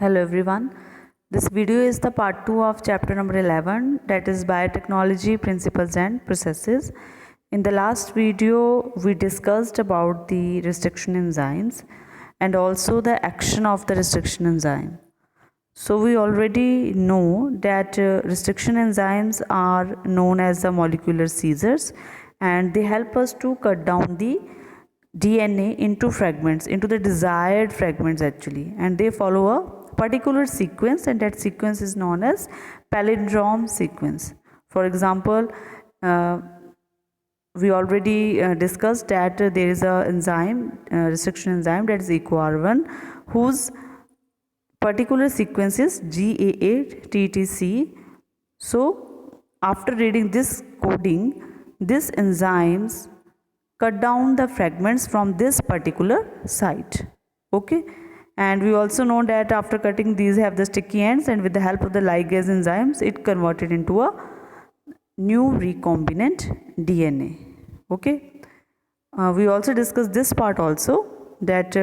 Hello everyone. This video is the part 2 of chapter number 11, that is biotechnology principles and processes. In the last video we discussed about the restriction enzymes and also the action of the restriction enzyme. So we already know that restriction enzymes are known as the molecular seizers, and they help us to cut down the DNA into fragments, into the desired fragments actually, and they follow a particular sequence, and that sequence is known as palindrome sequence. For example, we already discussed that there is a enzyme, restriction enzyme, that is EcoR1, whose particular sequence is GAA-TTC. So after reading this coding, these enzymes cut down the fragments from this particular site. Okay, and we also know that after cutting, these have the sticky ends, and with the help of the ligase enzymes it converted into a new recombinant DNA. Okay, we also discussed this part also, that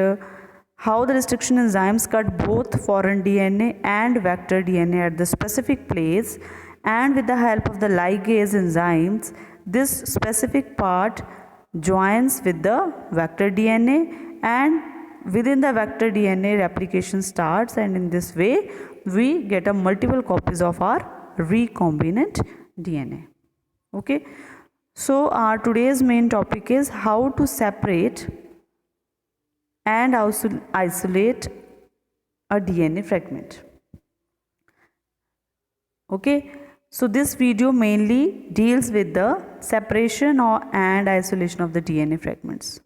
how the restriction enzymes cut both foreign DNA and vector DNA at the specific place, and with the help of the ligase enzymes this specific part joins with the vector DNA, and within the vector DNA replication starts, and in this way we get a multiple copies of our recombinant DNA. Okay, so our today's main topic is how to separate and isolate a DNA fragment. Okay, so this video mainly deals with the separation and isolation of the DNA fragments.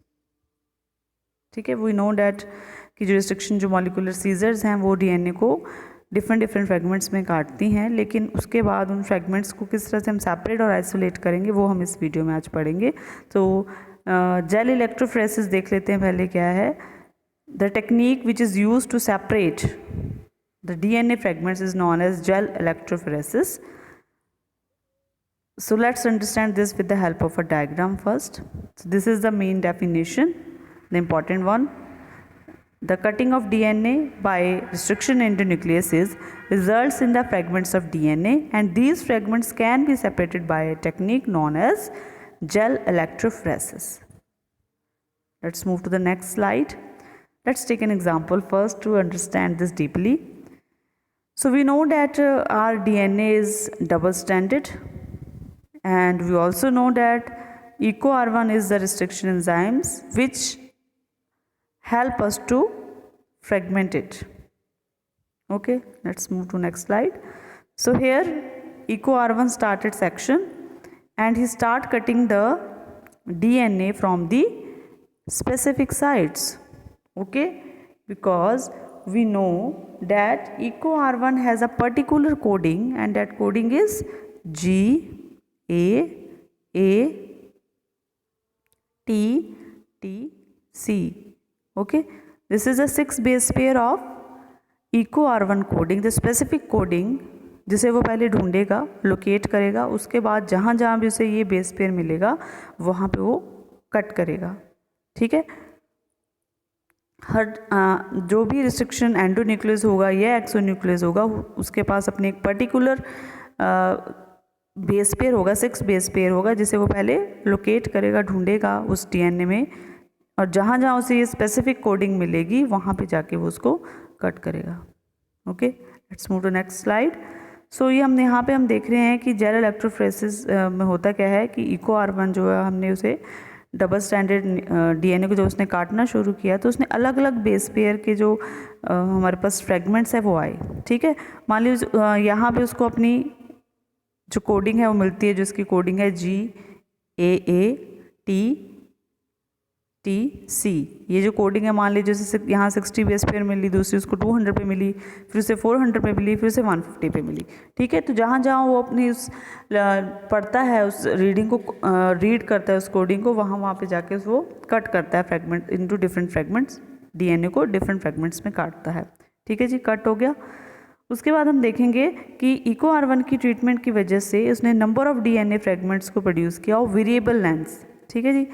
ठीक है, we know that कि जो restriction जो molecular seizures हैं वो DNA को different fragments में काटती हैं, लेकिन उसके बाद उन फ्रेगमेंट्स को किस तरह से हम सेपरेट और आइसोलेट करेंगे वो हम इस वीडियो में आज पढ़ेंगे. तो जेल इलेक्ट्रोफोरेसिस देख लेते हैं पहले क्या है. The technique which is use to separate the DNA fragments is known as gel electrophoresis. So let's understand this with the help of a diagram first. So this is the main definition, the important one. The cutting of DNA by restriction endonucleases results in the fragments of DNA, and these fragments can be separated by a technique known as gel electrophoresis. Let's move to the next slide. Let's take an example first to understand this deeply. So we know that our DNA is double-stranded, and we also know that EcoR1 is the restriction enzymes which help us to fragment it. Okay, let's move to next slide. So here EcoR1 started section, and he start cutting the DNA from the specific sites. Okay, because we know that EcoR1 has a particular coding, and that coding is GAA TTC. Okay, this is a 6 base pair of EcoR1 coding. The specific coding जिसे वो पहले ढूंढेगा, locate करेगा, उसके बाद जहाँ जहाँ भी उसे ये बेस पेयर मिलेगा वहाँ पे वो कट करेगा. ठीक है, हर जो भी रिस्ट्रिक्शन एंडोन्यूक्लियस होगा या एक्सोन्यूक्लियस होगा उसके पास अपने एक पर्टिकुलर बेस पेयर होगा, 6 बेस पेयर होगा, जिसे वो पहले लोकेट करेगा, ढूंढेगा उस डीएनए में, और जहाँ जहाँ उसे ये स्पेसिफिक कोडिंग मिलेगी वहाँ पे जाके वो उसको कट करेगा. Okay, let's move to next slide. So ये हमने यहाँ पे हम देख रहे हैं कि जेल इलेक्ट्रोफोरेसिस में होता क्या है कि EcoR1 जो है हमने उसे डबल स्टैंडर्ड डीएनए को जो उसने काटना शुरू किया तो उसने अलग अलग बेस पेयर के जो हमारे पास फ्रेगमेंट्स है वो आए. ठीक है, मान लीजिए यहाँ पे उसको अपनी जो कोडिंग है वो मिलती है, जो इसकी कोडिंग है GAATTC. ये जो कोडिंग है, मान लीजिए जैसे यहाँ 60 बेस पेयर मिली, दूसरी उसको 200 पे मिली, फिर उसे 400 पे मिली, फिर उसे 150 पे मिली. ठीक है, तो जहाँ जहाँ वो अपनी उस पढ़ता है, उस रीडिंग को रीड करता है, उस कोडिंग को, वहाँ पे जाके वो कट करता है fragment into different fragments, DNA को डिफरेंट फ्रेगमेंट्स में काटता है. ठीक है जी, कट हो गया. उसके बाद हम देखेंगे कि EcoR1 की ट्रीटमेंट की वजह से उसने नंबर ऑफ डीएनए फ्रेगमेंट्स को प्रोड्यूस किया और वेरिएबल लेंथ्स. ठीक है जी,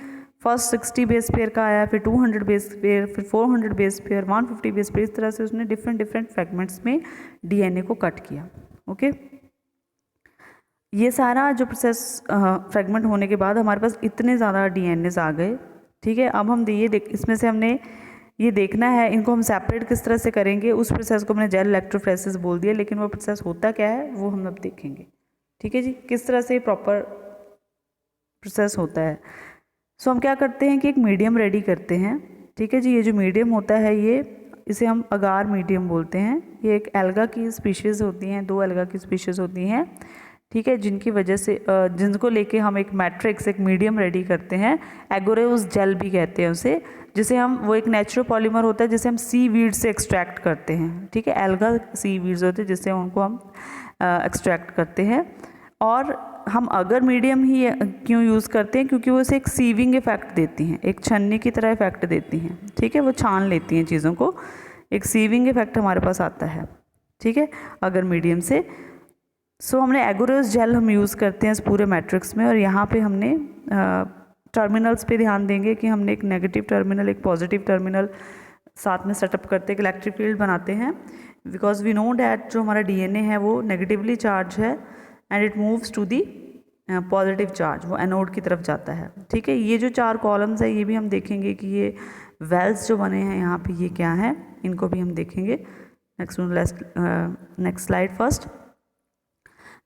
फर्स्ट 60 बेस पेयर का आया, फिर 200 बेस पेयर, फिर 400 बेस पेयर, 150 बेस पेयर, इस तरह से उसने डिफरेंट फ्रेगमेंट्स में डीएनए को कट किया। ओके, ये सारा जो प्रोसेस फ्रेगमेंट होने के बाद हमारे पास इतने ज़्यादा डीएनएस आ गए। ठीक है, अब हम इसमें से हमने ये देखना है इनको हम सेपरेट किस तरह से करेंगे। उस प्रोसेस को हमने जेल इलेक्ट्रोफोरेसिस बोल दिया, लेकिन वो प्रोसेस होता क्या है वो हम अब देखेंगे। ठीक है जी, किस तरह से प्रॉपर प्रोसेस होता है। सो हम क्या करते हैं कि एक मीडियम रेडी करते हैं। ठीक है जी, ये जो मीडियम होता है इसे हम अगार मीडियम बोलते हैं। ये एक एल्गा की स्पीशीज़ होती हैं, 2 एल्गा की स्पीशीज़ होती हैं। ठीक है, जिनकी वजह से जिनको लेके हम एक मैट्रिक्स, एक मीडियम रेडी करते हैं। एगोरेउस जेल भी कहते हैं उसे, जिसे हम, वो एक नेचुरल पॉलीमर होता है जिसे हम सी वीड से एक्सट्रैक्ट करते हैं। ठीक है, एल्गा सी वीड्स होते हैं जिससे उनको हम एक्सट्रैक्ट करते हैं। और हम अगर मीडियम ही क्यों यूज़ करते हैं, क्योंकि वो उसे एक सीविंग इफेक्ट देती हैं, एक छन्नी की तरह इफेक्ट देती हैं। ठीक है, वो छान लेती हैं चीज़ों को, एक सीविंग इफेक्ट हमारे पास आता है। ठीक है, अगर मीडियम से। सो हमने एगोरेउस जेल हम यूज़ करते हैं इस पूरे मैट्रिक्स में। और यहाँ पे हमने टर्मिनल्स पे ध्यान देंगे कि हमने एक नेगेटिव टर्मिनल, एक पॉजिटिव टर्मिनल साथ में सेटअप करते हैं, इलेक्ट्रिक फील्ड बनाते हैं। बिकॉज वी नो डैट जो हमारा डीएनए है वो नेगेटिवली चार्ज है and it moves to the positive charge, वो एनोड की तरफ जाता है। ठीक है, ये जो 4 कॉलम्स है ये भी हम देखेंगे कि ये वेल्स जो बने हैं यहाँ पे ये क्या है, इनको भी हम देखेंगे। Next slide first.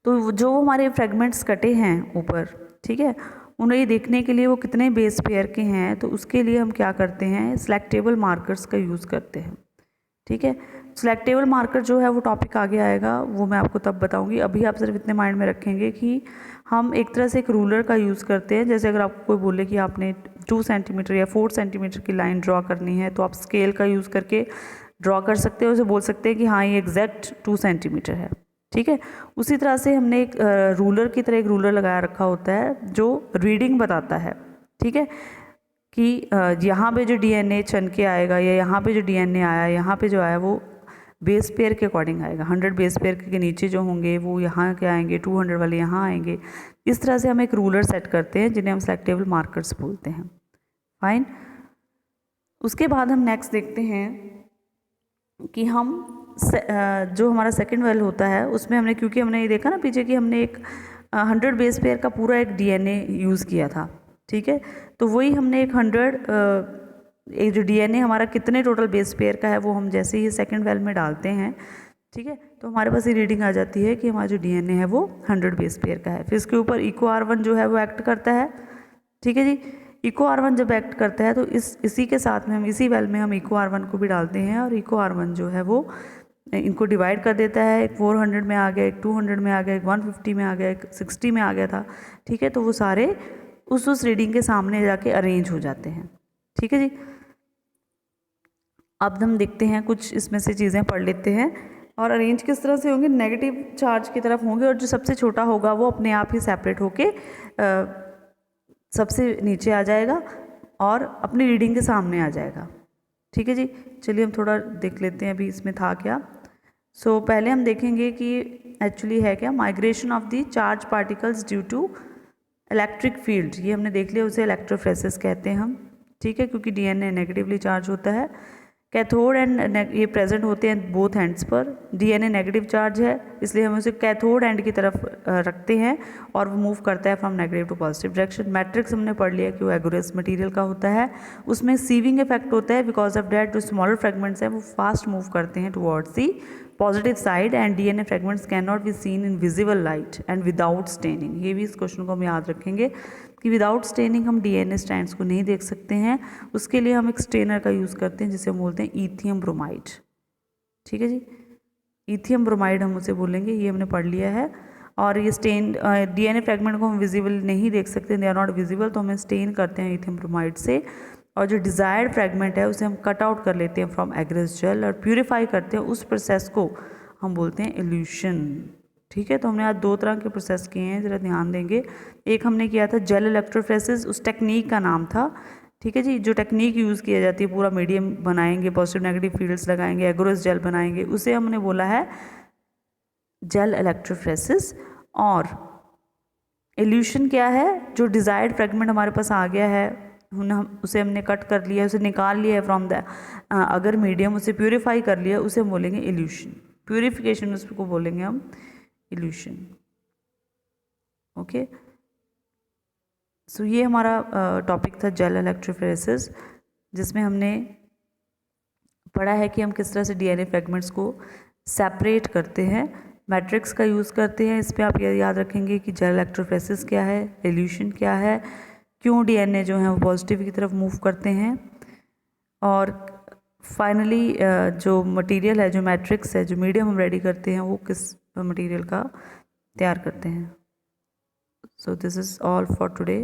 तो जो हमारे फ्रेगमेंट्स कटे हैं ऊपर, ठीक है, उन्हें देखने के लिए वो कितने बेस पेयर के हैं, तो उसके लिए हम क्या करते हैं, सिलेक्टेबल मार्कर्स का यूज़ करते हैं। ठीक है, सिलेक्टेबल मार्कर जो है वो टॉपिक आगे आएगा, वो मैं आपको तब बताऊंगी। अभी आप सिर्फ इतने माइंड में रखेंगे कि हम एक तरह से एक रूलर का यूज़ करते हैं। जैसे अगर आपको कोई बोले कि आपने 2 सेंटीमीटर या 4 सेंटीमीटर की लाइन ड्रॉ करनी है, तो आप स्केल का यूज़ करके ड्रॉ कर सकते हो, उसे बोल सकते हैं कि हाँ ये एग्जैक्ट 2 सेंटीमीटर है। ठीक है, उसी तरह से हमने एक रूलर की तरह एक रूलर लगाया रखा होता है जो रीडिंग बताता है। ठीक है, कि यहाँ पे जो डीएनए चन के आएगा या यहाँ पे जो डीएनए आया, यहाँ पे जो आया वो बेस पेयर के अकॉर्डिंग आएगा। 100 बेस पेयर के नीचे जो होंगे वो यहाँ के आएंगे, 200 वाले यहाँ आएंगे। इस तरह से हम एक रूलर सेट करते हैं जिन्हें हम सेलेक्टेबल मार्कर्स बोलते हैं। फाइन, उसके बाद हम नेक्स्ट देखते हैं कि हम जो हमारा सेकंड वेल होता है उसमें हमने, क्योंकि हमने ये देखा ना पीछे कि हमने एक 100 बेस पेयर का पूरा एक डीएनए यूज़ किया था। ठीक है, तो वही हमने एक 100 एक जो डीएनए हमारा कितने टोटल बेस पेयर का है वो हम जैसे ही सेकंड वेल में डालते हैं, ठीक है, तो हमारे पास ये रीडिंग आ जाती है कि हमारा जो डीएनए है वो 100 बेस पेयर का है। फिर इसके ऊपर इको R1 जो है वो एक्ट करता है। ठीक है जी, इको R1 जब एक्ट करता है तो इसी के साथ में हम इसी वेल में हम इको R1 को भी डालते हैं, और इको R1 जो है वो इनको डिवाइड कर देता है। एक 400 में आ गया, एक 200 में आ गया, एक 150 में आ गया, एक 60 में आ गया था। ठीक है, तो वो सारे उस रीडिंग के सामने जाके अरेंज हो जाते हैं। ठीक है जी, अब हम देखते हैं कुछ इसमें से चीज़ें पढ़ लेते हैं। और अरेंज किस तरह से होंगे, नेगेटिव चार्ज की तरफ होंगे, और जो सबसे छोटा होगा वो अपने आप ही सेपरेट होके सबसे नीचे आ जाएगा और अपनी रीडिंग के सामने आ जाएगा। ठीक है जी, चलिए हम थोड़ा देख लेते हैं अभी इसमें था क्या। सो पहले हम देखेंगे कि एक्चुअली है क्या, migration of the charge particles due to electric field. ये हमने देख लिया, उसे इलेक्ट्रोफोरेसिस कहते हैं हम। ठीक है, क्योंकि डीएनए नेगेटिवली चार्ज होता है। कैथोड एंड ये प्रेजेंट होते हैं बोथ हैंड्स पर। डीएनए नेगेटिव चार्ज है इसलिए हम उसे कैथोड एंड की तरफ रखते हैं और वो मूव करता है from negative to positive direction. Matrix हमने पढ़ लिया कि वो एगोरेस मटेरियल का होता है, उसमें सीविंग इफेक्ट होता है। बिकॉज ऑफ डैट जो स्मॉलर फ्रेगमेंट्स हैं वो फास्ट मूव करते हैं towards the positive side, and DNA fragments can not be seen in visible light and without staining. ये भी इस क्वेश्चन को हम याद रखेंगे कि विदाउट स्टेनिंग हम डीएनए स्ट्रैंड्स को नहीं देख सकते हैं। उसके लिए हम एक स्टेनर का यूज़ करते हैं जिसे हम बोलते हैं इथियम ब्रोमाइड। ठीक है जी, इथियम ब्रोमाइड हम उसे बोलेंगे, ये हमने पढ़ लिया है। और ये स्टेन डीएनए फ्रेगमेंट को हम विजिबल नहीं देख सकते, दे आर नॉट विजिबल, तो हम स्टेन करते हैं इथियम ब्रोमाइड से। और जो डिज़ायर्ड फ्रेगमेंट है उसे हम कट आउट कर लेते हैं फ्रॉम एग्रेस जेल और प्यूरिफाई करते हैं। उस प्रोसेस को हम बोलते हैं इल्यूशन। ठीक है, तो हमने आज 2 तरह के प्रोसेस किए हैं, ज़रा ध्यान देंगे। एक हमने किया था जेल इलेक्ट्रोफोरेसिस, उस टेक्निक का नाम था। ठीक है जी, जो टेक्निक यूज़ की जाती है, पूरा मीडियम बनाएंगे, पॉजिटिव नेगेटिव फील्ड्स लगाएंगे, एग्रेस जेल बनाएंगे, उसे हमने बोला है जेल इलेक्ट्रोफोरेसिस। और इल्यूशन क्या है, जो डिज़ायर्ड फ्रेगमेंट हमारे पास आ गया है हम उसे हमने कट कर लिया, उसे निकाल लिया है फ्रॉम द अगर मीडियम, उसे प्यूरिफाई कर लिया, उसे हम बोलेंगे इल्यूशन। प्यूरिफिकेशन उसको बोलेंगे हम इल्यूशन। ओके, सो ये हमारा टॉपिक था जेल इलेक्ट्रोफोरेसिस, जिसमें हमने पढ़ा है कि हम किस तरह से डीएनए फ्रेगमेंट्स को सेपरेट करते हैं, मैट्रिक्स का यूज़ करते हैं। इस पर आप ये याद रखेंगे कि जेल इलेक्ट्रोफोरेसिस क्या है, इल्यूशन क्या है, क्यों डीएनए जो है वो पॉजिटिव की तरफ मूव करते हैं, और फाइनली जो मटेरियल है, जो मैट्रिक्स है, जो मीडियम हम रेडी करते हैं, वो किस मटेरियल का तैयार करते हैं। So this is all for today.